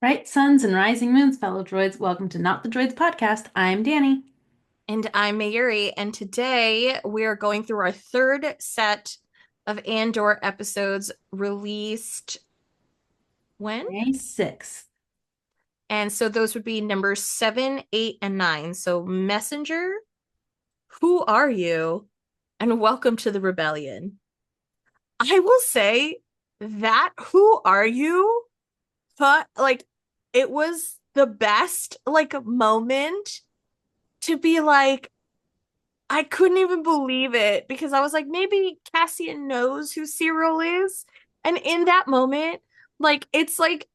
Right, suns and rising moons, fellow droids. Welcome to Not the Droids podcast. I'm Danny. And I'm Mayuri, and today we are going through our third set of Andor episodes released when? May 6th. And so those would be numbers 7, 8, and 9. So, Messenger, who are you? And welcome to the rebellion. I will say that who are you? But like it was the best moment to be like, I couldn't even believe it because I was like, maybe Cassian knows who Cyril is. And in that moment, it's like,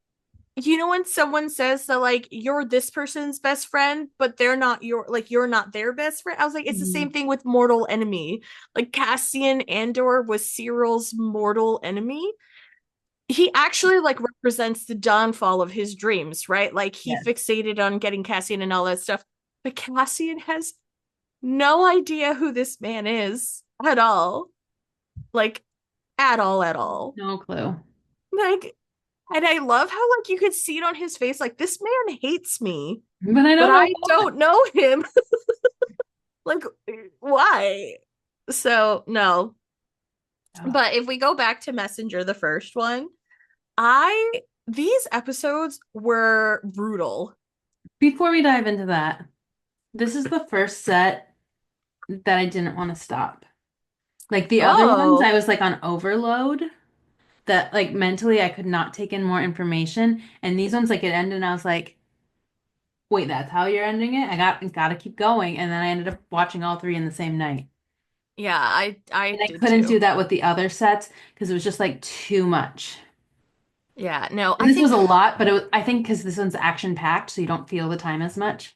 when someone says that, like, you're this person's best friend, but you're not their best friend. I was like, it's the same Mhm. thing with mortal enemy. Like, Cassian Andor was Cyril's mortal enemy. He actually, like, represents the downfall of his dreams, right? Like, he Yes. fixated on getting Cassian and all that stuff. But Cassian has no idea who this man is at all. Like, at all, at all. No clue. Like, and I love how, like, you could see it on his face. Like, this man hates me, But I but don't know I why. don't know him. Like, why? So, no. But if we go back to Messenger, the first one, these episodes were brutal. Before we dive into that, this is the first set that I didn't want to stop. Like the other ones, I Oh, was like on overload that like mentally I could not take in more information. And these ones, like it ended and I was like, wait, that's how you're ending it? I gotta keep going. And then I ended up watching all three in the same night. yeah, I And I did couldn't do too. that with the other sets because it was just like too much. Yeah, no, And this was a lot, but I think because this one's action packed, so you don't feel the time as much.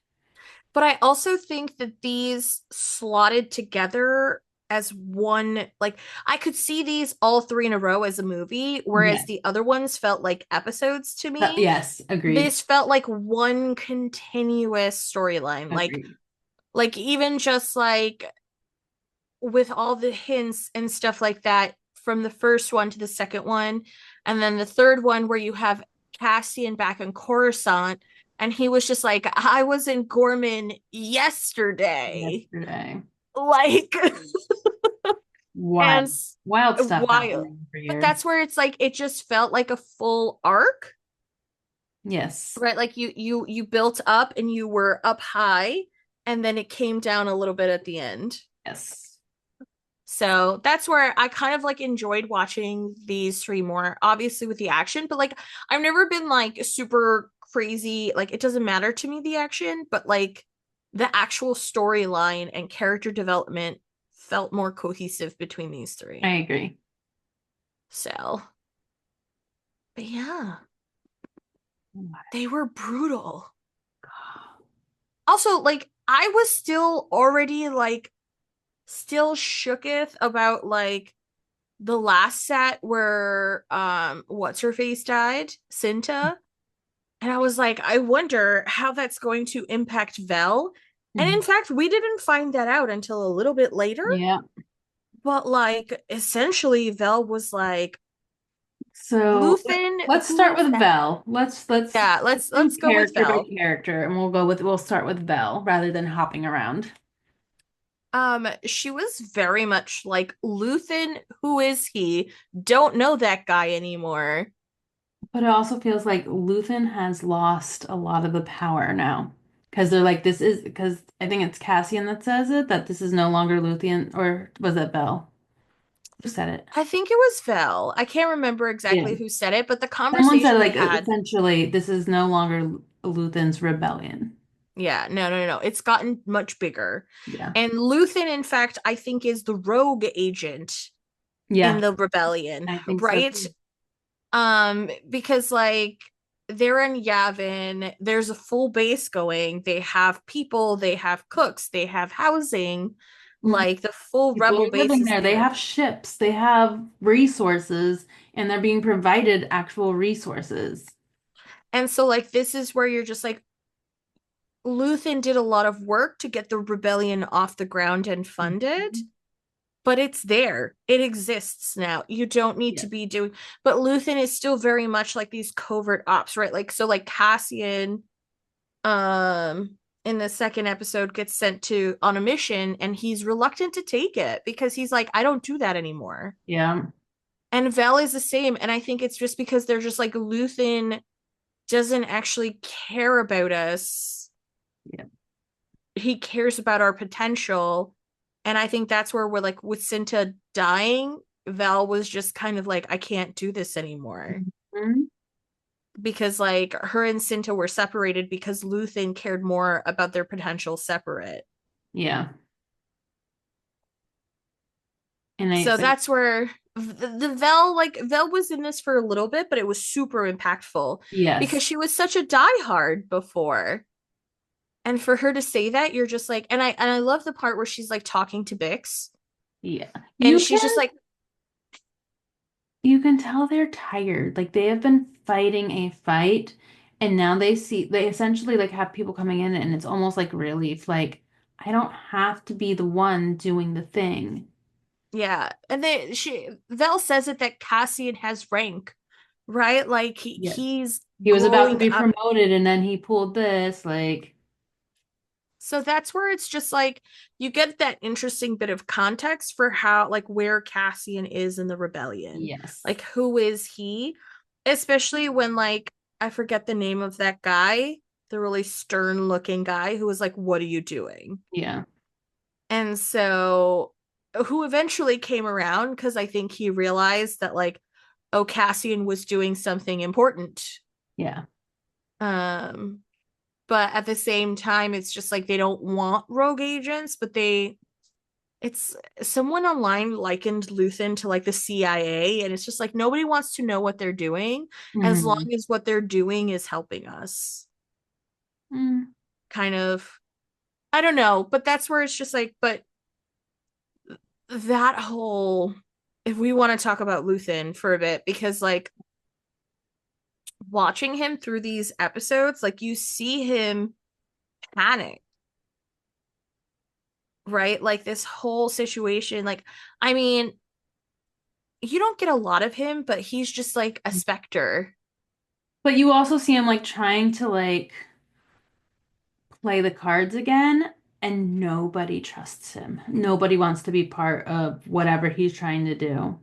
but I also think that these slotted together as one, like, I could see these all three in a row as a movie, whereas Yes. the other ones felt like episodes to me. Yes, agreed. This felt like one continuous storyline. Agreed. Like even just like with all the hints and stuff like that from the first one to the second one, and then the third one where you have Cassian back in Coruscant, and he was just like, I was in Gorman yesterday. Yesterday. Like, and Wild. Wild stuff wild. happening for But you. that's where it's like it just felt like a full arc, Yes. right? Like you built up and you were up high, and then it came down a little bit at the end. Yes. So that's where I kind of like enjoyed watching these three more, obviously with the action, but like I've never been like super crazy. Like it doesn't matter to me the action, but like the actual storyline and character development felt more cohesive between these I three. agree. So, but yeah, Oh my they were brutal. God. Also, like I was still already like still shooketh about like the last set where what's her face died, Cinta, and I was like, I wonder how that's going to impact Vel. And in Mhm. fact, we didn't find that out until a little bit later. Yeah. But like essentially Vel was like, So Luthen, let's who start is with that? Vel. Let's Yeah, do let's go with character by Vel. character, and we'll start with Vel rather than hopping around. She was very much like Luthen, who is he? Don't know that guy anymore. But it also feels like Luthen has lost a lot of the power now. Because they're like, this is, because I think it's Cassian that says it, that this is no longer Luthen, or was it Bell who said it? I think it was Vel. I can't remember Yeah. exactly who said it, but the Someone said, conversation they like, had, essentially, this is no longer Luthen's rebellion. yeah, no. It's gotten much bigger. Yeah. And Luthen, in fact, I think is the rogue agent in Yeah, the rebellion, I think so right? too. Because like they're in Yavin, there's a full base going. They have people, they have cooks, they have housing, Mhm. like the full People rebel are base living is there. They there. have ships, they have resources, and they're being provided actual resources. And so like this is where you're just like Luthen did a lot of work to get the rebellion off the ground and funded. Mhm. but it's there. It exists now. You don't need to Yes. be doing, but Luthen is still very much like these covert ops, right? Like, so like Cassian, in the second episode gets sent to on a mission and he's reluctant to take it because he's like, I don't do that anymore. Yeah. And Vel is the same. And I think it's just because they're just like, Luthen doesn't actually care about us. Yeah. He cares about our potential. And I think that's where we're like, with Cinta dying, Val was just kind of like, I can't do this anymore. Mhm. Because like her and Cinta were separated because Luthen cared more about their potential separate. Yeah. And I, So but that's where the Vel, like Vel was in this for a little bit, but it was super impactful because yes. she was such a diehard before. And for her to say that, you're just like, and I love the part where she's like talking to Bix, Yeah. and You she's just can like, you can tell they're tired. Like they have been fighting a fight and now they essentially like have people coming in and it's almost like relief. Like I don't have to be the one doing the thing. yeah. And then she Vel says it that Cassian has rank, right? Like Yes. he's He was about to growing be up. promoted and then he pulled this, like, So that's where it's just like you get that interesting bit of context for how, like, where Cassian is in the rebellion. yes. Like, who is he? Especially when, like, I forget the name of that guy, the really stern looking guy who was like, what are you doing? Yeah. And so, who eventually came around because I think he realized that, like, oh, Cassian was doing something important. Yeah. Um, but at the same time, it's just like they don't want rogue agents, but it's someone online likened Luthen to like the CIA, and it's just like nobody wants to know what they're doing as long Hmm. as what they're doing is helping us. Mm. Kind of, I don't know, but that's where it's just like, but that whole, if we want to talk about Luthen for a bit, because like watching him through these episodes, like you see him panic, right? Like this whole situation, like, I mean, you don't get a lot of him, but he's just like a specter. But you also see him like trying to like play the cards again, and nobody trusts him. Nobody wants to be part of whatever he's trying to do.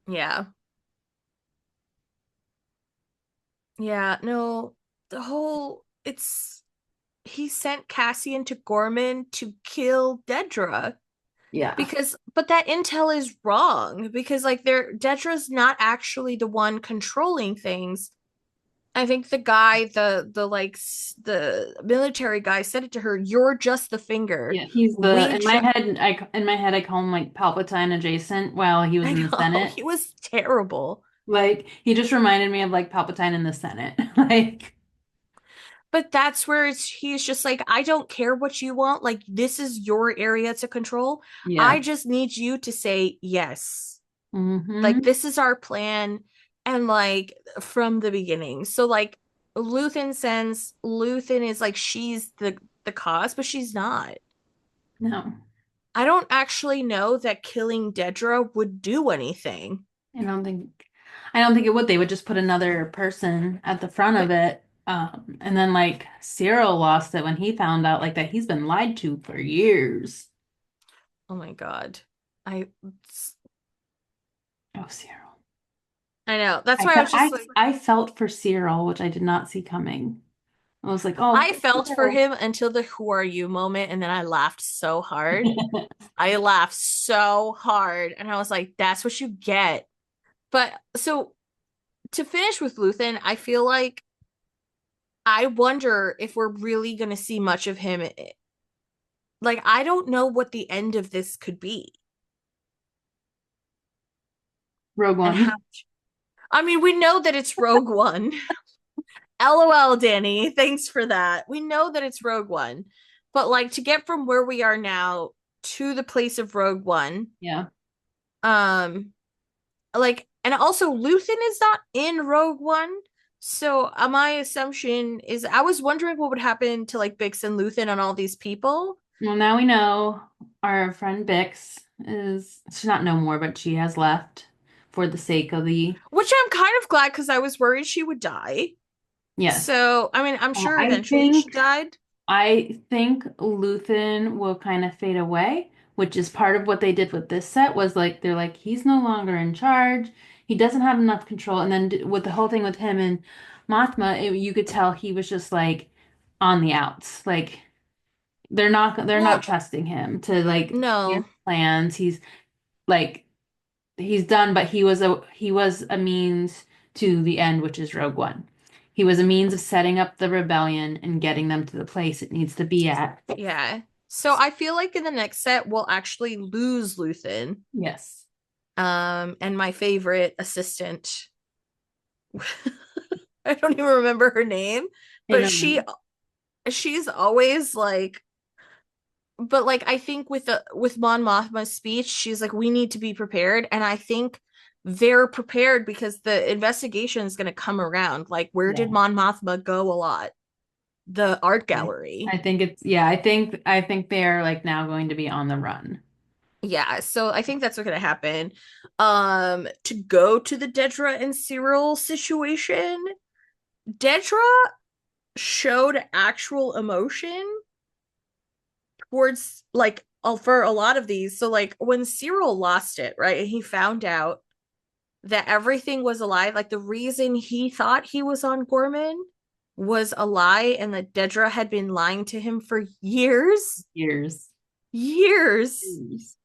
Yeah. Yeah. No, the whole, it's, he sent Cassian to Gorman to kill Dedra Yeah. because, but that intel is wrong because like Dedra's not actually the one controlling things. I think the guy, the like the military guy said it to her, you're just the finger. Yeah, he's the We in my just, head I call him like Palpatine adjacent while he was I in the know, Senate. he was terrible. Like he just reminded me of like Palpatine in the Senate. Like But that's where he's just like, I don't care what you want. Like, this is your area to control. yeah. I just need you to say yes. Like, Hmm. this is our plan. And like from the beginning. So like Luthen is like she's the cause, but she's not. No. I don't actually know that killing Dedra would do anything. I don't think I don't think it would. They would just put another person at the front of But it. And then like Cyril lost it when he found out like that he's been lied to for years. oh my God. I Oh, Cyril. I know. That's why I was just like I felt for Cyril, which I did not see coming. I was like, oh, I poor felt for Cyril. him until the who are you moment, and then I laughed so hard. I laughed so hard, and I was like, that's what you get. But so to finish with Luthen, I feel like I wonder if we're really going to see much of him. Like, I don't know what the end of this could be. Rogue And how, One. I mean, we know that it's Rogue One. LOL, Danny. Thanks for that. We know that it's Rogue One. But like to get from where we are now to the place of Rogue One, Yeah. um, like, and also Luthen is not in Rogue One. So my assumption is I was wondering what would happen to like Bix and Luthen and all these people. Well, now we know our friend Bix is, she's not no more, but she has left for the sake of the, Which I'm kind of glad because I was worried she would die. yes. So, I mean, I'm sure I eventually she think died. Luthen will kind of fade away, which is part of what they did with this set was like they're like he's no longer in charge. He doesn't have enough control. And then with the whole thing with him and Mothma, you could tell he was just like on the outs. Like they're not Well, trusting him to like no. his plans. He's like he's done, but he was a means to the end, which is Rogue One. He was a means of setting up the rebellion and getting them to the place it needs to be at. Yeah. So I feel like in the next set we'll actually lose Luthen. Yes. And my favorite assistant. I don't even remember her name, I but know. she's always like, but like I think with Mon Mothma's speech, she's like, we need to be prepared. And I think they're prepared because the investigation is gonna come around. Like, where did Yeah. Mon Mothma go a lot? The art I gallery. I think it's yeah, I think they're like now going to be on the run. Yeah, so I think that's what's gonna happen. To go to the Dedra and Cyril situation, Dedra showed actual emotion towards like for a lot of these. So like when Cyril lost it, right, and he found out that everything was a lie, like the reason he thought he was on Gorman was a lie, and that Dedra had been lying to him for years. Years. Years. Years.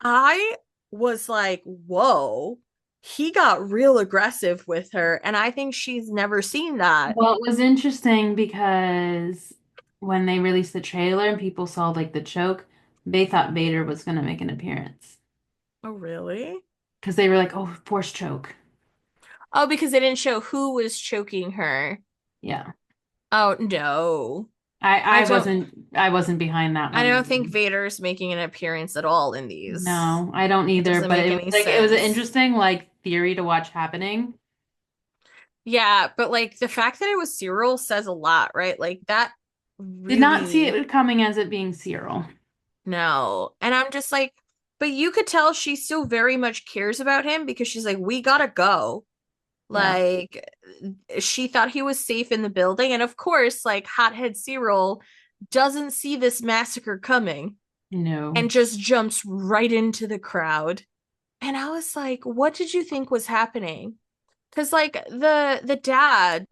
I was like, whoa, he got real aggressive with her. And I think she's never seen that. Well, it was interesting because when they released the trailer and people saw like the choke, they thought Vader was going to make an appearance Oh, really? because they were like, "Oh, force choke." Oh, because they didn't show who was choking her. Yeah. Oh, no. I I I don't wasn't I wasn't behind that I don't think one. Vader's making an appearance at all in these. No, I don't It either, doesn't but make it was any like it was an sense. interesting like theory to watch happening. Yeah, but like the fact that it was Cyril says a lot, right? Like that Did not see really it coming as it being Cyril. no. And I'm just like, but you could tell she still very much cares about him because she's like, we gotta go. Yeah. Like she thought he was safe in the building. And of course, like Hothead Cyril doesn't see this massacre coming No. and just jumps right into the crowd. And I was like, what did you think was happening? Because like the dad,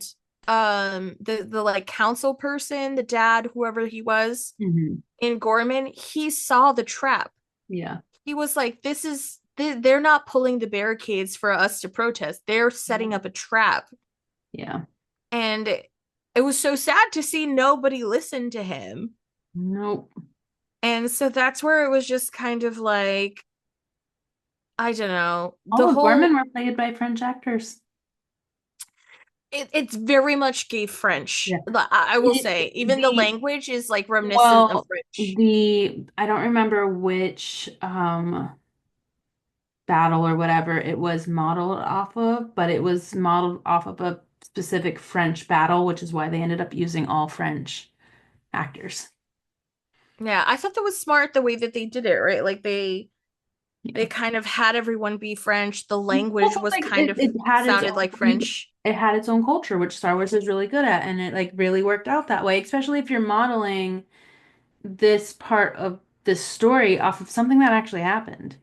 the like council person, the dad, whoever he was Hmm. in Gorman, he saw the trap. Yeah. He was like, this is they're not pulling the barricades for us to protest. They're setting up a trap. Yeah. And it was so sad to see nobody listen to him. Nope. And so that's where it was just kind of like, I don't know, the All of Gorman whole were played by French actors. it's very much gay French. Yeah. I will It, say, even the the language is like reminiscent of well, French. the I don't remember which battle or whatever it was modeled off of, but it was modeled off of a specific French battle, which is why they ended up using all French actors. Yeah, I thought that was smart the way that they did it, right? Like they Yeah. kind of had everyone be French. The language Also, was like kind it, of it had its sounded own like French. it had its own culture, which Star Wars is really good at, and it like really worked out that way, especially if you're modeling this part of this story off of something that actually happened.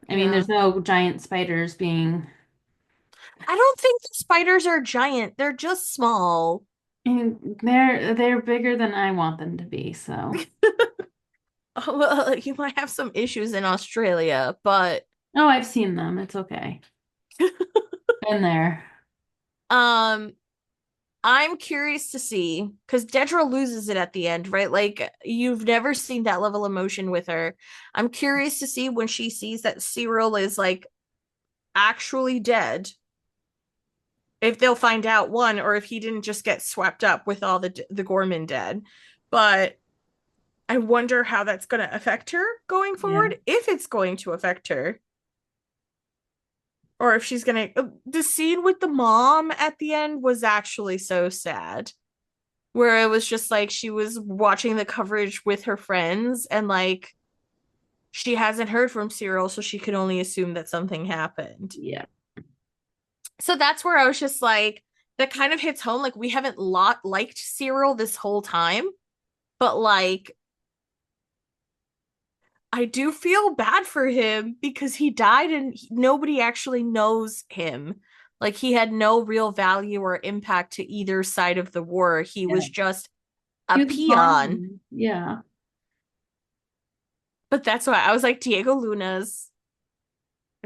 I mean, Yeah. there's no giant spiders being I don't think the spiders are giant. They're just small. and they're bigger than I want them to be, so. Well, you might have some issues in Australia, but Oh, I've seen them. It's okay. Been there. um I'm curious to see because Dedra loses it at the end, right? Like you've never seen that level of emotion with her. I'm curious to see when she sees that Cyril is like actually dead, if they'll find out one, or if he didn't just get swept up with all the Gorman dead. But I wonder how that's going to affect her going Yeah. forward, if it's going to affect her, or if she's going to. The scene with the mom at the end was actually so sad. where it was just like she was watching the coverage with her friends and like she hasn't heard from Cyril, so she could only assume that something happened. Yeah. So that's where I was just like, that kind of hits home. Like we haven't liked Cyril this whole time, but like I do feel bad for him because he died and nobody actually knows him. Like he had no real value or impact to either side of the war. He Yeah. was just a He was a peon. pawn. Yeah. But that's why I was like, Diego Luna's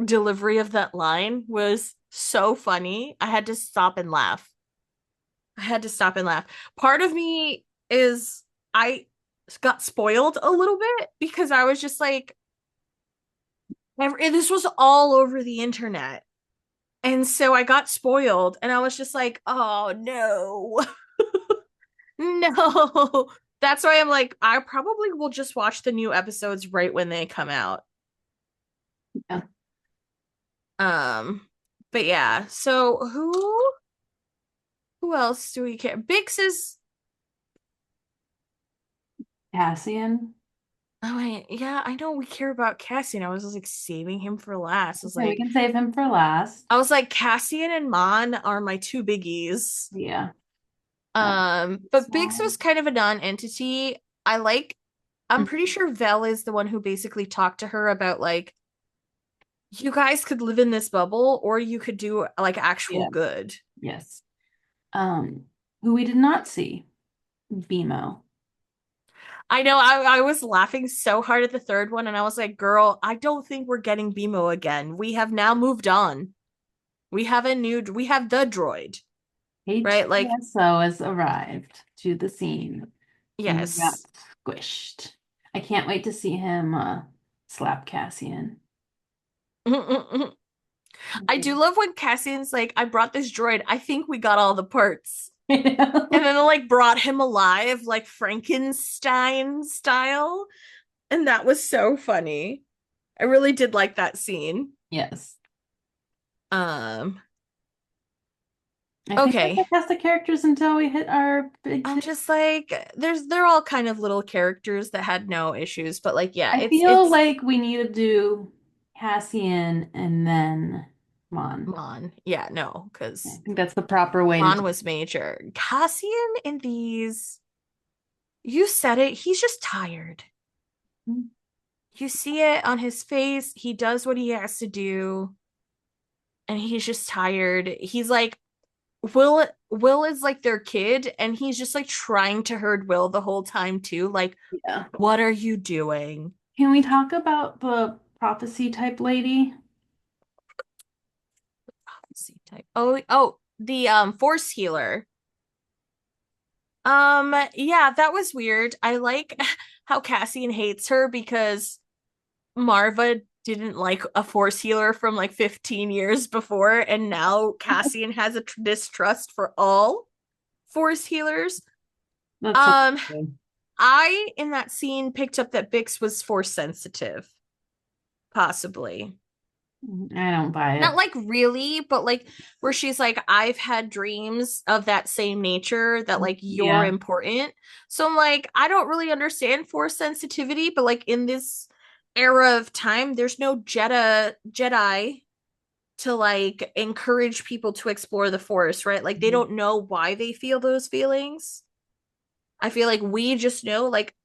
delivery of that line was so funny. I had to stop and laugh. I had to stop and laugh. Part of me is I got spoiled a little bit because I was just like, this was all over the internet. And so I got spoiled and I was just like, oh no, no. That's why I'm like, I probably will just watch the new episodes right when they come out. Yeah. Um, but yeah, so who else do we care? Bix is Cassian. oh wait, yeah, I know we care about Cassian. I was just like saving him for last. Okay, we can save him for last. I was like Cassian and Mon are my two biggies. Yeah. That But Biggs side. was kind of a non-entity. I like I'm pretty sure Vel is the one who basically talked to her about like you guys could live in this bubble or you could do like actual Yeah. good. Yes. Um, who we did not see, Vimo. I know I was laughing so hard at the third one and I was like, girl, I don't think we're getting BMO again. We have now moved on. We have the droid, right? Like, H2SO has arrived to the scene and got yes. squished. I can't wait to see him slap Cassian. I do love when Cassian's like, I brought this droid. I think we got all the parts. And then they like brought him alive, like Frankenstein style. And that was so funny. I really did like that scene. Yes. Um, I think that's the okay. cast of characters until we hit our big I'm two. just like, they're all kind of little characters that had no issues, but like, yeah, I feel it's like we need to do Cassian and then Mon. Mon. Yeah, no, I because think that's the proper way to Mon do was major. Cassian in these, you said it, he's just tired. it. You see it on his face. He does what he has to do, and he's just tired. He's like, Will is like their kid, and he's just like trying to herd Will the whole time too. Like, Yeah. what are you doing? Can we talk about the prophecy type lady? Oh, the force healer. Yeah, that was weird. I like how Cassian hates her because Marva didn't like a force healer from like 15 years before, and now Cassian has a distrust for all force healers. That's so Um, good. I in that scene picked up that Bix was force sensitive, possibly. I don't buy Not it. like really, but like where she's like, I've had dreams of that same nature that like you're Yeah. important. So I'm like, I don't really understand force sensitivity, but like in this era of time, there's no Jedi to like encourage people to explore the force, right? Like they Mhm. don't know why they feel those feelings. I feel like we just know like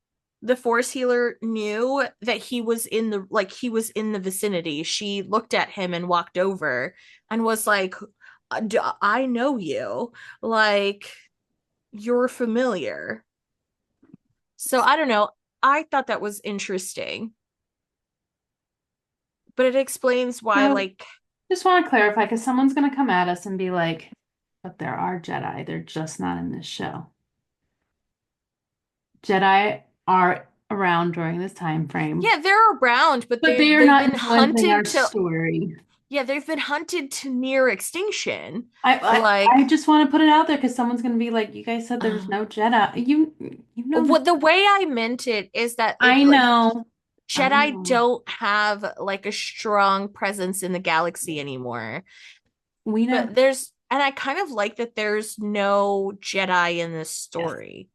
the force healer knew that he was in the vicinity. She looked at him and walked over and was like, I know you. Like you're familiar. So I don't know. I thought that was interesting. But it explains why So like just want to clarify because someone's going to come at us and be like, but there are Jedi. They're just not in this show. Jedi are around during this time frame, yeah, they're around, but but they are they've not been influencing our hunted to story. yeah, they've been hunted to near extinction. I Like just want to put it out there because someone's going to be like, you guys said there was uh, no Jedi. You know the what the way I meant it is that I it like know. I Jedi know. don't have like a strong presence in the galaxy anymore. We know. But there's And I kind of like that there's no Jedi in this Yes. story,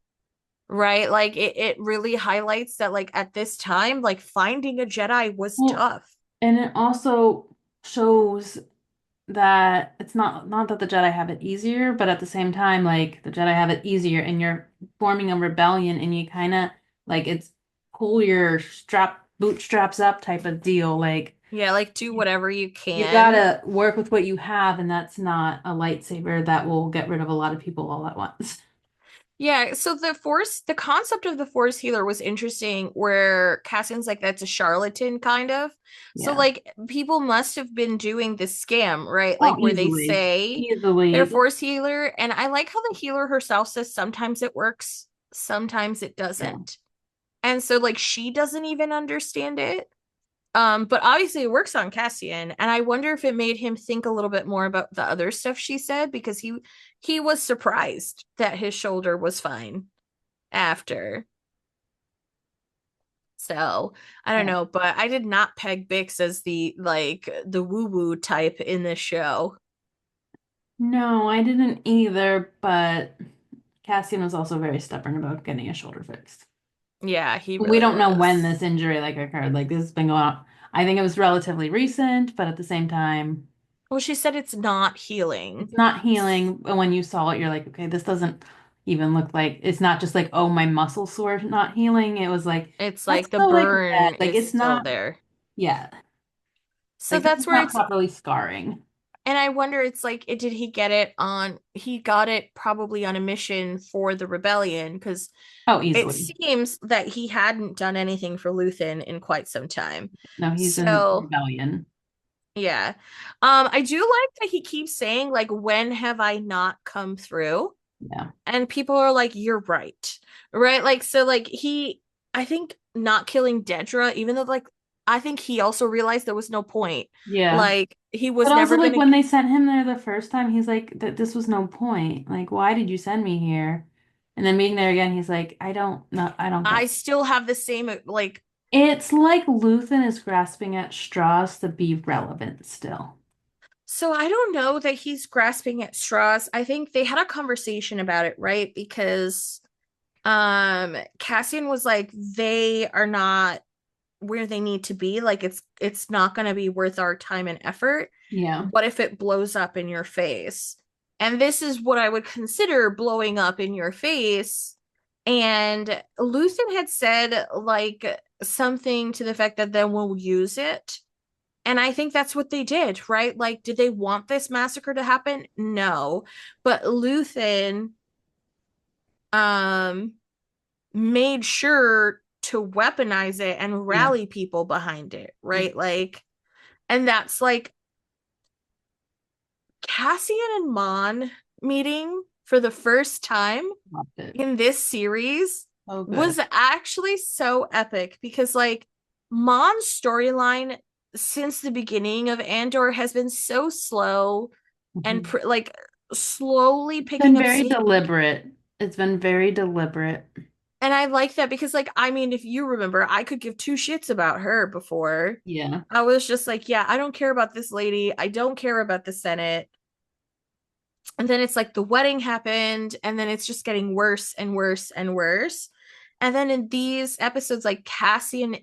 right? Like it really highlights that like at this time, like finding a Jedi was Well, tough. and it also shows that it's not that the Jedi have it easier, but at the same time, like the Jedi have it easier, and you're forming a rebellion, and you kind of like it's pull your bootstraps up type of deal. Like Yeah, like do you, whatever you you can. gotta work with what you have, and that's not a lightsaber that will get rid of a lot of people all at once. Yeah, so the concept of the Force healer was interesting, where Cassian's like, that's a charlatan kind of. So, Yeah. like, people must have been doing this scam, right? Oh, Like, where they easily, say they're a easily. Force healer. And I like how the healer herself says sometimes it works, sometimes it Yeah. doesn't. And so, like, she doesn't even understand it. But obviously it works on Cassian, and I wonder if it made him think a little bit more about the other stuff she said, because he was surprised that his shoulder was fine after. So I don't Yeah. know, but I did not peg Bix as the woo-woo type in this show. No, I didn't either, but Cassian was also very stubborn about getting his shoulder fixed. Yeah, he We really don't know when was. this injury like occurred. Like this has been going on. I think it was relatively recent, but at the same time, Well, she said it's not healing. it's not healing. And when you saw it, you're like, okay, this doesn't even look like it's not just like, oh, my muscle sore not healing. It was like It's that's like the still like red. burn Like is it's still not, there. yeah. So Like this that's is where not it's, properly scarring. and I wonder, it's like, did he get it on, he got it probably on a mission for the rebellion, because Oh, it easily. seems that he hadn't done anything for Luthen in quite some time. No, he's in So, rebellion. yeah. I do like that he keeps saying, like, when have I not come through? Yeah. And people are like, you're right. Right? Like, so, like, I think not killing Dedra, even though, like, I think he also realized there was no point. Yeah. Like, he But was also, never like gonna, when they sent him there the first time, he's like, that this was no point. Like, why did you send me here? And then being there again, he's like, I don't know, I don't get I it. still have the same, like, It's like Luthen is grasping at straws to be relevant still. so I don't know that he's grasping at straws. I think they had a conversation about it, right? Because Cassian was like, they are not where they need to be. Like it's not going to be worth our time and effort. Yeah. What if it blows up in your face? And this is what I would consider blowing up in your face. And Luthen had said like something to the fact that then we'll use it. And I think that's what they did, right? Like, did they want this massacre to happen? No. But Luthen um made sure to weaponize it and Yeah. rally people behind it, Yeah. right? Like, and that's like Cassian and Mon meeting for the first time Loved it. in this series Oh, good. was actually so epic, because like Mon's storyline since the beginning of Andor has been so slow and Mhm. like slowly It's picking been up very steam. deliberate. It's been very deliberate. And I like that because, like, I mean, if you remember, I could give two shits about her before. Yeah. I was just like, yeah, I don't care about this lady. I don't care about the Senate. And then it's like the wedding happened, and then it's just getting worse and worse and worse. And then in these episodes, like Cassian,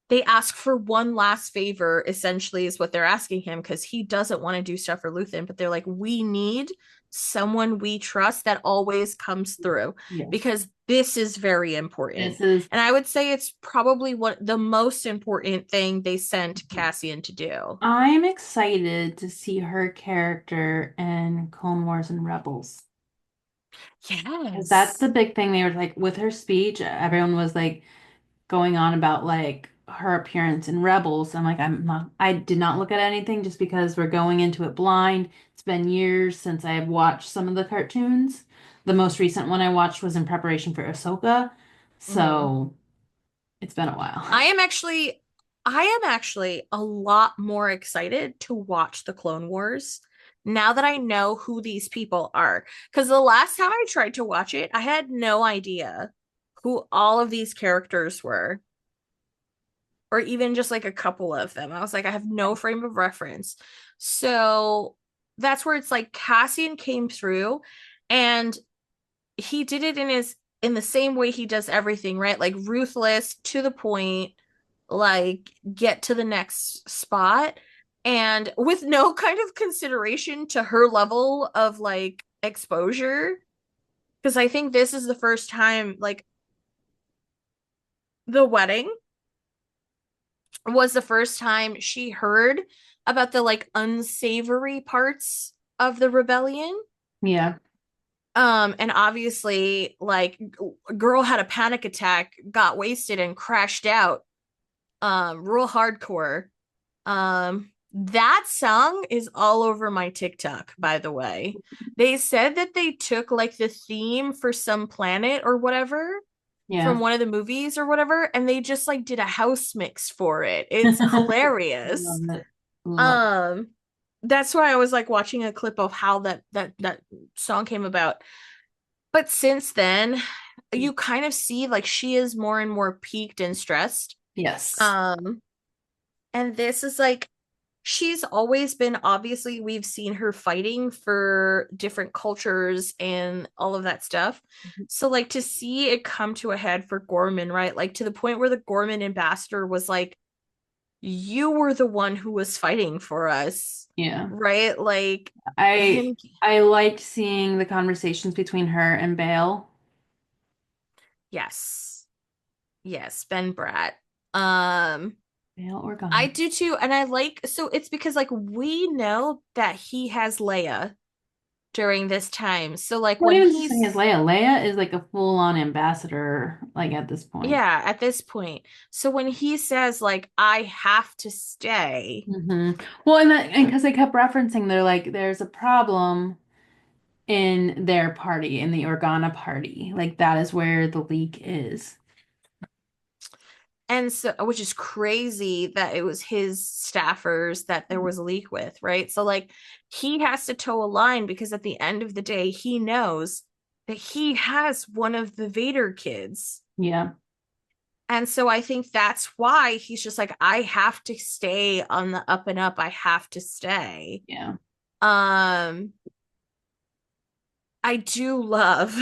they ask for one last favor, essentially, is what they're asking him, because he doesn't want to do stuff for Luthen. But they're like, we need someone we trust that always comes through, Yes. because this is very important. This is And I would say it's probably what the most important thing they sent Cassian to do. I'm excited to see her character in Clone Wars and Rebels. Because that's the Yes. big thing. They were like, with her speech, everyone was like going on about like her appearance in Rebels. I'm like, I did not look at anything just because we're going into it blind. It's been years since I've watched some of the cartoons. The most recent one I watched was in preparation for Ahsoka. Mhm. So it's been a I while. am actually I am actually a lot more excited to watch the Clone Wars now that I know who these people are. Because the last time I tried to watch it, I had no idea who all of these characters were, or even just like a couple of them. I was like, I have no frame of reference. So that's where it's like Cassian came through and he did it in the same way he does everything, right? Like ruthless, to the point, like get to the next spot and with no kind of consideration to her level of like exposure. Because I think this is the first time, like, the wedding was the first time she heard about the like unsavory parts of the rebellion. Yeah. And obviously, like, girl had a panic attack, got wasted, and crashed out. Real hardcore. That song is all over my TikTok, by the way. They said that they took like the theme for some planet or whatever from Yeah. one of the movies or whatever, and they just like did a house mix for it. It's hilarious. Love it. Love it. Um, that's why I was like watching a clip of how that song came about. But since then, you kind of see like she is more and more peaked and stressed. Yes. Um, and this is like she's always been, obviously we've seen her fighting for different cultures and all of that stuff. So like to see it come to a head for Gorman, right? Like to the point where the Gorman ambassador was like, you were the one who was fighting for us, Yeah. right? Like I him. I liked seeing the conversations between her and Bale. Yes. Yes, Ben Bratt. Um Bale I Organa. do too, and I like, so it's because like we know that he has Leia during this time. So like Not when even just saying as he's, Leia. Leia is like a full-on ambassador, like at this point. yeah, at this point. So when he says like I have to stay, Well, and because they kept referencing, they're like, there's a problem in their party, in the Organa party. Like that is where the leak is. and so which is crazy that it was his staffers that there was a leak with, right? So like he has to toe a line because at the end of the day, he knows that he has one of the Vader kids. Yeah, And so I think that's why he's just like, I have to stay on the up and up. I have to stay. yeah. Um, I do love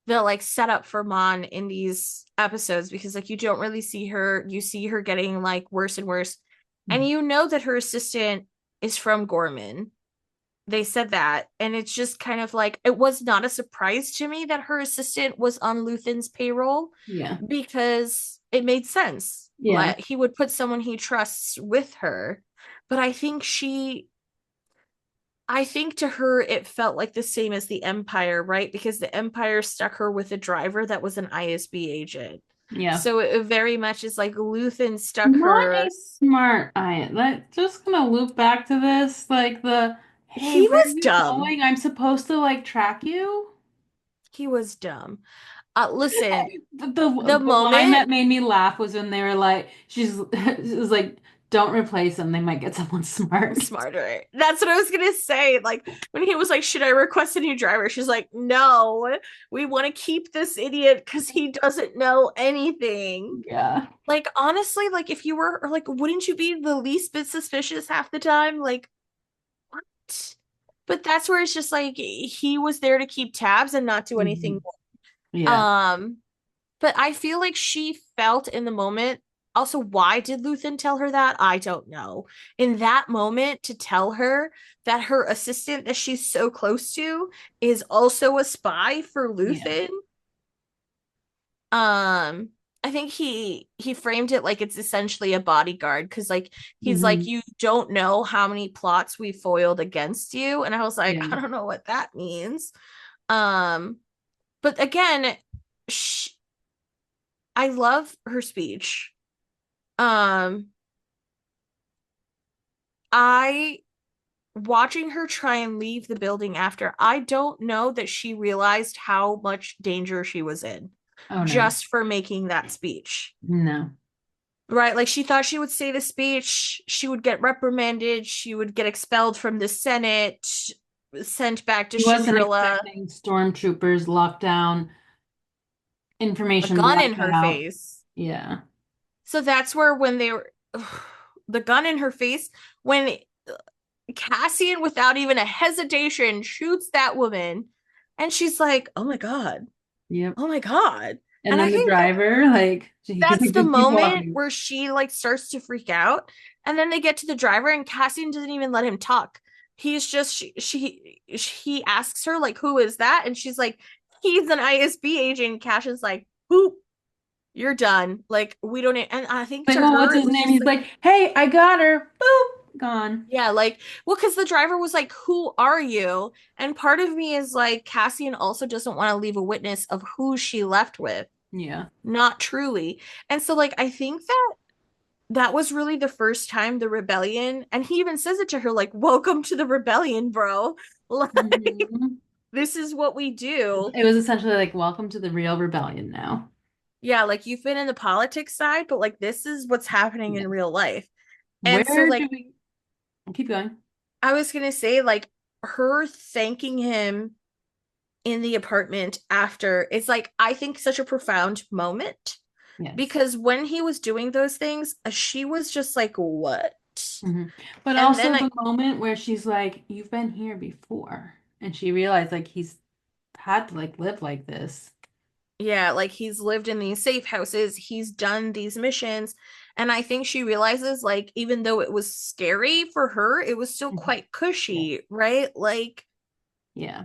the like setup for Mon in these episodes because like you don't really see her, you see her getting like worse and worse. And you know that her assistant is from Gorman. They said that. And it's just kind of like it was not a surprise to me that her assistant was on Luthen's payroll Yeah, because it made sense. yeah, Like he would put someone he trusts with her. But I think to her it felt like the same as the Empire, right? Because the Empire stuck her with a driver that was an ISB agent. yeah. So it very much is like Luthen stuck Not her. a smart eye. Like, just gonna loop back to this. Like hey, He where are was you dumb. going? I'm supposed to like track you. He was dumb. Listen, the The line moment that made me laugh was when they were like, she was like, don't replace them. They might get someone smart. smarter. That's what I was gonna say. Like when he was like, "Should I request a new driver?" She's like, "No, we want to keep this idiot because he doesn't know anything." Yeah, Like honestly, like if you were like, wouldn't you be the least bit suspicious half the time? Like what? But that's where it's just like he was there to keep tabs and not do anything. mhm, yeah, Um, but I feel like she felt in the moment. Also, why did Luthen tell her that? I don't know. In that moment, to tell her that her assistant that she's so close to is also a spy for yeah. Luthen. Um, I think he framed it like it's essentially a bodyguard because like he's like, Hmm. you don't know how many plots we foiled against you. And I was like, Yeah. I don't know what that means. Um, but again, sh I love her speech. Um, I watching her try and leave the building after, I don't know that she realized how much danger she was in Oh no. just for making that speech. No. Right? Like she thought she would say the speech, she would get reprimanded, she would get expelled from the Senate, sent back to He wasn't Chandrilla, expecting stormtroopers, lockdown, a information gun in her blackout. face. Yeah. So that's where when they were the gun in her face, when Cassian, without even a hesitation, shoots that woman. And she's like, oh my God, Yep. oh my God. And And I then the think driver, like, he's that's like, the just keep moment walking. where she like starts to freak out. And then they get to the driver, and Cassian doesn't even let him talk. He's just, he asks her, like, who is that? And she's like, he's an ISB agent. Cash is like, who? You're done. Like, we don't, and I think Like, to oh, what's her, it his was name? just He's like, like, hey, I got her. Boop, gone. yeah, like, well, because the driver was like, who are you? And part of me is like, Cassian also doesn't want to leave a witness of who she left with, Yeah. not truly. And so, like, I think that that was really the first time the rebellion, and he even says it to her, like, welcome to the rebellion, bro. Like, Mhm. this is what we do. It was essentially like, welcome to the real rebellion now. Yeah, like you've been in the politics side, but like this is what's happening Yeah. in real life. And so Where do like we keep going? I was gonna say, like, her thanking him in the apartment after is like, I think, such a profound moment, Yes. because when he was doing those things, she was just like, what? Hmm. But And then also I, the moment where she's like, you've been here before. And she realized like he's had to like live like this. yeah, like he's lived in these safe houses, he's done these missions. And I think she realizes, like, even though it was scary for her, it was still Mhm. quite Yeah. cushy, right? Like, Yeah.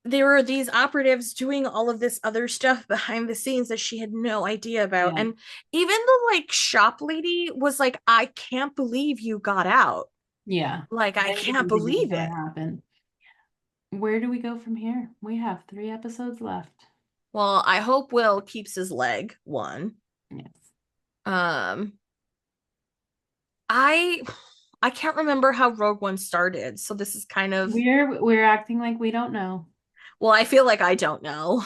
there were these operatives doing all of this other stuff behind the scenes that she had no idea about. Yeah. And even the like shop lady was like, I can't believe you got out. Yeah. Like, I I didn't can't even think it was believe gonna it. happen. Where do we go from here? We have 3 episodes left. Well, I hope Will keeps his leg, one. Yes. Um, I I can't remember how Rogue One started, so this is kind of, We're acting like we don't know. well, I feel like I don't know.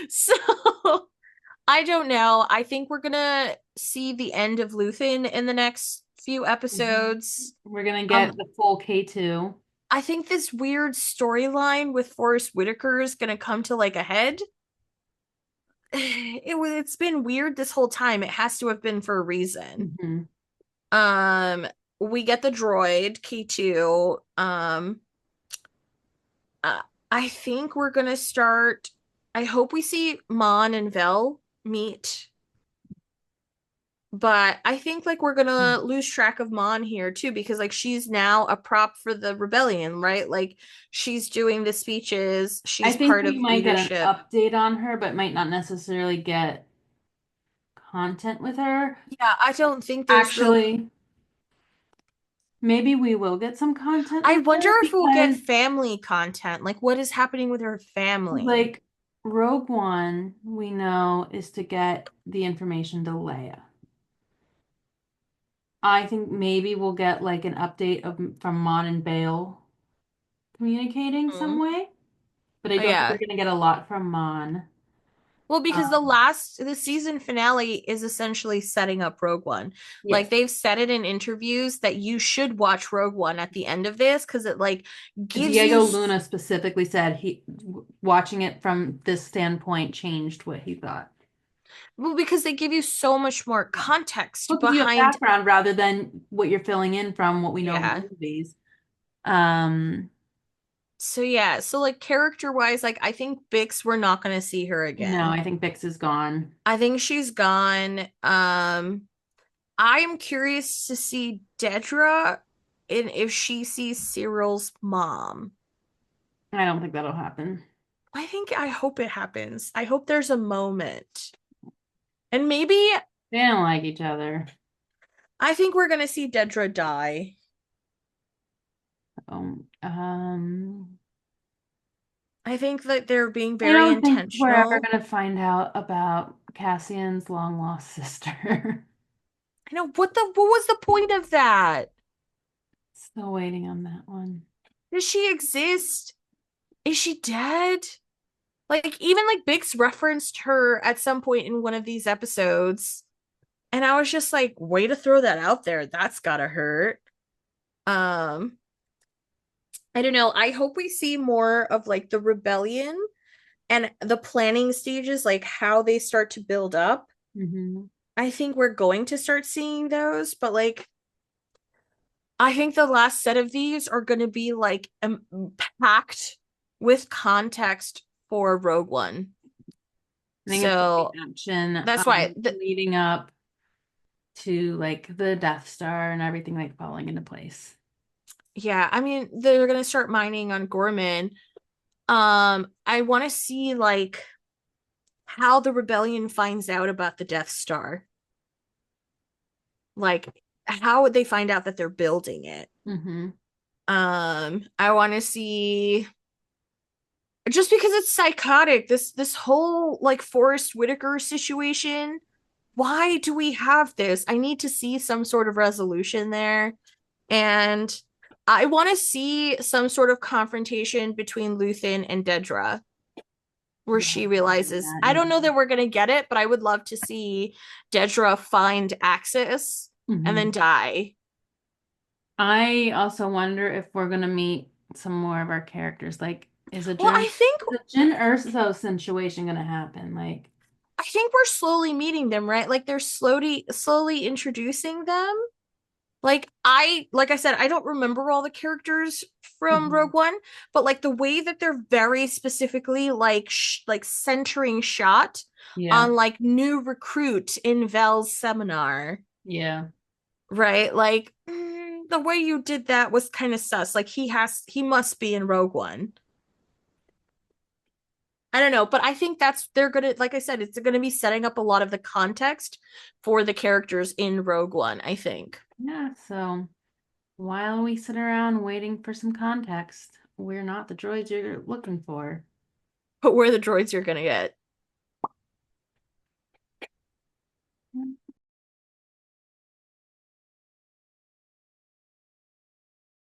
So I don't know. I think we're gonna see the end of Luthen in the next few Mhm. episodes. We're gonna Um, get the full K2. I think this weird storyline with Forrest Whitaker is gonna come to like a head. It's been weird this whole time. It has to have been for a reason. Hmm. Um, we get the droid K2. Uh, I think we're gonna start. I hope we see Mon and Vel meet, but I think like we're gonna lose track of Mon here too, because like she's now a prop for the rebellion, right? Like she's doing the speeches, I she's think part we of might get an leadership. update on her, but might not necessarily get content with her. Yeah, I don't think there's real. Actually, maybe we will get some content I with wonder her if we'll get because, family content. Like, what is happening with her family? like, Rogue One, we know, is to get the information to Leia. I think maybe we'll get like an update of from Mon and Bale communicating some Mhm. way, but I Oh, don't think we're yeah. gonna get a lot from Mon. Well, because Um, the season finale is essentially setting up Rogue One. yes, Like they've said it in interviews that you should watch Rogue One at the end of this, because it like gives you, Diego Luna specifically said he watching it from this standpoint changed what he thought. well, because they give you so much more Yeah. context Well, give you a behind. background rather than what you're filling in from what we know of the Yeah. movies. Um, So yeah, so like character wise, like I think Bix, we're not gonna see her no, again. I think Bix is gone. I think she's gone. I am curious to see Dedra and if she sees Cyril's mom. I don't think that'll happen. I hope it happens. I hope there's a moment. And maybe They don't like each other. I think we're gonna see Dedra die. Um, I think that they're being I very don't think we're ever intentional. gonna find out about Cassian's long lost sister. I know, what was the point of that? Still waiting on that one. Does she exist? Is she dead? Like even like Bix referenced her at some point in one of these episodes. And I was just like, way to throw that out there. That's gotta hurt. Um, I don't know. I hope we see more of like the rebellion and the planning stages, like how they start to build up. Hmm. I think we're going to start seeing those, but like I think the last set of these are going to be like packed with context for Rogue One. I think it's gonna be So action, that's why leading up to like the Death Star and everything like falling into place. yeah, I mean they're going to start mining on Gorman. I want to see like how the rebellion finds out about the Death Star. Like how would they find out that they're building it? Mm-hmm. I want to see just because it's psychotic, this whole like Forrest Whitaker situation. Why do we have this? I need to see some sort of resolution there. And I want to see some sort of confrontation between Luthen and Dedra, where Yeah, she realizes, that I needs. don't know that we're going to get it, but I would love to see Dedra find Axis and then Mm-hmm. die. I also wonder if we're gonna meet some more of our characters. Like, Well, is a Jyn Erso situation gonna happen? Like, I think we're slowly meeting them, right? Like they're slowly introducing them. Like I said, I don't remember all the characters from mhm. Rogue One, but like the way that they're very specifically like like centering shot Yeah, on like new recruit in Vel's seminar, yeah, right? Like the way you did that was kind of sus. Like he must be in Rogue One. I don't know, but I think that's they're gonna like I said, it's gonna be setting up a lot of the context for the characters in Rogue One, I think. yeah. So while we sit around waiting for some context, we're not the droids you're looking for. But where the droids you're gonna get.